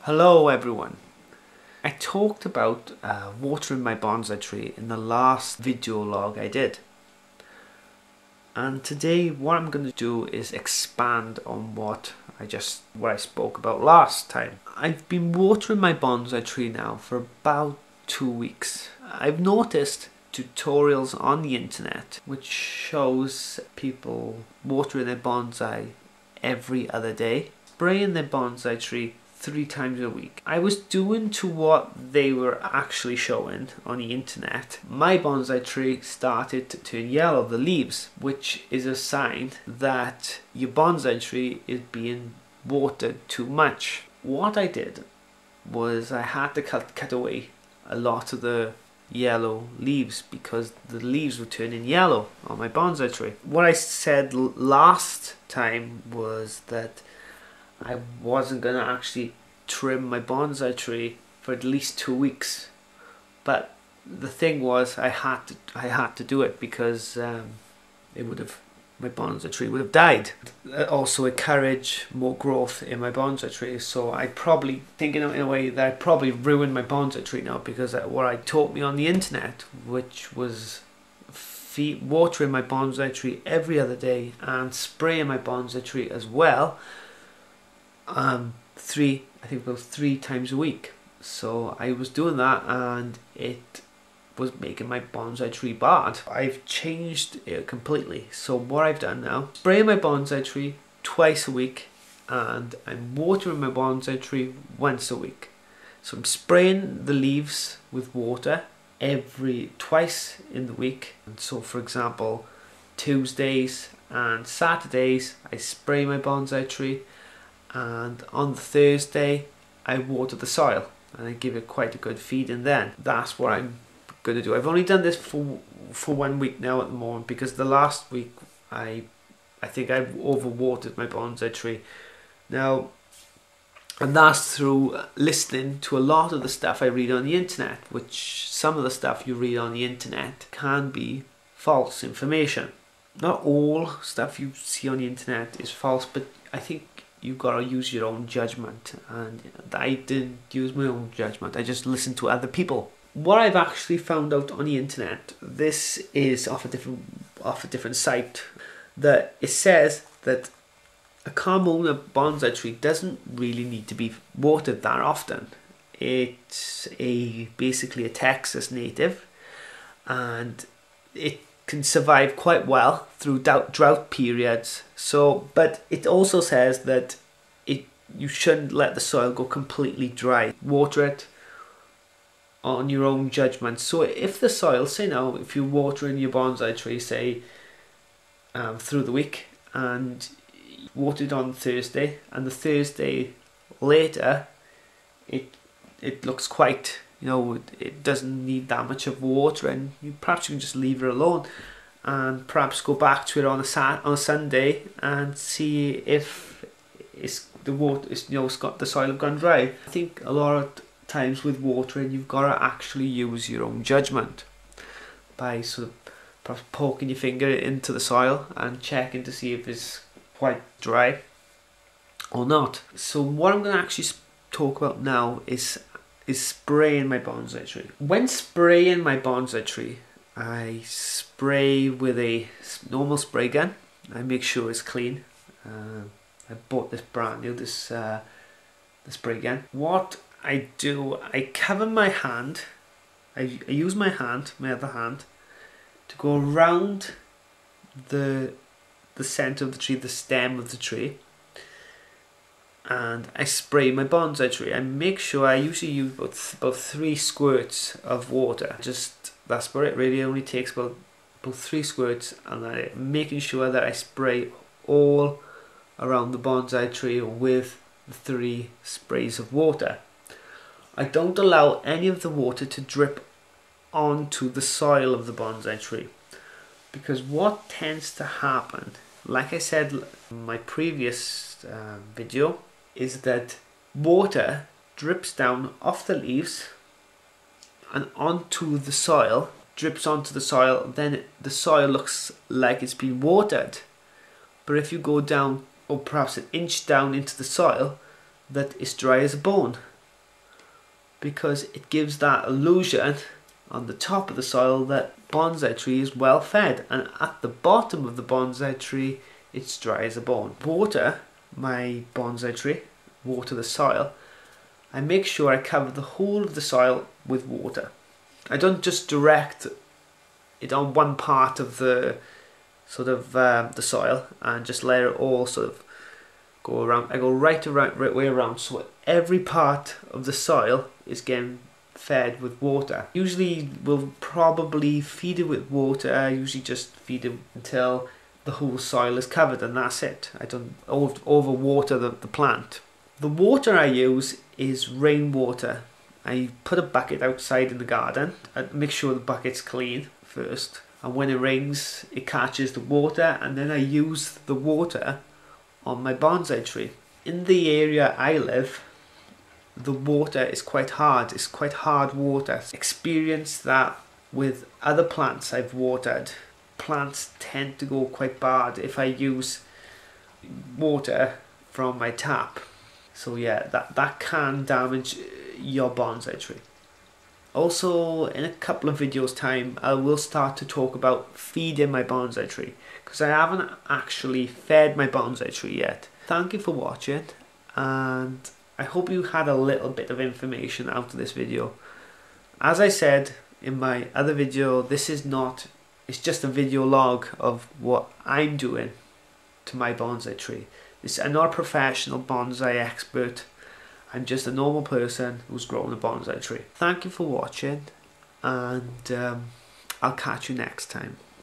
Hello everyone. I talked about watering my bonsai tree in the last video log I did. And today what I'm going to do is expand on what I spoke about last time. I've been watering my bonsai tree now for about 2 weeks. I've noticed tutorials on the internet which shows people watering their bonsai every other day, spraying their bonsai tree 3 times a week. I was doing to what they were actually showing on the internet. My bonsai tree started to turn yellow, the leaves, which is a sign that your bonsai tree is being watered too much. What I did was I had to cut away a lot of the yellow leaves because the leaves were turning yellow on my bonsai tree. What I said last time was that I wasn't going to actually trim my bonsai tree for at least 2 weeks, but the thing was I had to do it because my bonsai tree would have died. Also encourage more growth in my bonsai tree, so I probably thinking in a way that I probably ruined my bonsai tree now, because what I taught me on the internet, which was watering my bonsai tree every other day and spraying my bonsai tree as well, I think about 3 times a week. So I was doing that and it was making my bonsai tree bad. I've changed it completely. So what I've done now, spraying my bonsai tree twice a week and I'm watering my bonsai tree once a week. So I'm spraying the leaves with water twice in the week. And so for example, Tuesdays and Saturdays I spray my bonsai tree, and on the Thursday I water the soil and I give it quite a good feed, and then that's what I'm going to do. I've only done this for 1 week now at the moment, because the last week I think I've overwatered my bonsai tree now, and that's through listening to a lot of the stuff I read on the internet, which some of the stuff you read on the internet can be false information. Not all stuff you see on the internet is false, but I think you've got to use your own judgment, and I didn't use my own judgment. I just listened to other people. What I've actually found out on the internet, this is off a different site, that it says that a Carmona bonsai tree doesn't really need to be watered that often. It's basically a Texas native, and it can survive quite well through drought periods. So, but it also says that you shouldn't let the soil go completely dry. Water it on your own judgment. So if the soil, say now, if you're watering your bonsai tree, say through the week, and watered on Thursday, and the Thursday later it looks quite, it doesn't need that much of water, and perhaps you can just leave it alone and perhaps go back to it on a Sunday and see if the soil have gone dry. I think a lot of times with watering you've got to actually use your own judgment by sort of perhaps poking your finger into the soil and checking to see if it's quite dry or not. So what I'm going to actually talk about now is spraying my bonsai tree. When spraying my bonsai tree, I spray with a normal spray gun. I make sure it's clean. I bought this brand new, the spray gun. What I do, I cover my hand. I use my other hand, to go around the center of the tree, the stem of the tree, and I spray my bonsai tree. I make sure I usually use about 3 squirts of water. That's about it really. It only takes about 3 squirts, and I'm making sure that I spray all around the bonsai tree with 3 sprays of water. I don't allow any of the water to drip onto the soil of the bonsai tree, because what tends to happen, like I said in my previous video, is that water drips down off the leaves and onto the soil, drips onto the soil, then the soil looks like it's been watered. But if you go down, or perhaps an inch down into the soil, that is dry as a bone. because it gives that illusion on the top of the soil that bonsai tree is well fed, and at the bottom of the bonsai tree it's dry as a bone. Water my bonsai tree, water the soil. I make sure I cover the whole of the soil with water. I don't just direct it on one part of the the soil and just let it all sort of go around. I go right way around, so every part of the soil is getting fed with water. Usually we'll probably feed it with water. I usually just feed it until the whole soil is covered, and that's it. I don't over water the plant. The water I use is rainwater. I put a bucket outside in the garden. I make sure the bucket's clean first, and when it rains it catches the water, and then I use the water on my bonsai tree. In the area I live, the water is quite hard. It's quite hard water. Experienced that with other plants I've watered. Plants tend to go quite bad if I use water from my tap. So yeah, that can damage your bonsai tree. Also, in a couple of videos time, I will start to talk about feeding my bonsai tree, because I haven't actually fed my bonsai tree yet. Thank you for watching, and I hope you had a little bit of information out of this video. As I said in my other video, it's just a video log of what I'm doing to my bonsai tree. I'm not a professional bonsai expert. I'm just a normal person who's growing a bonsai tree. Thank you for watching, and I'll catch you next time.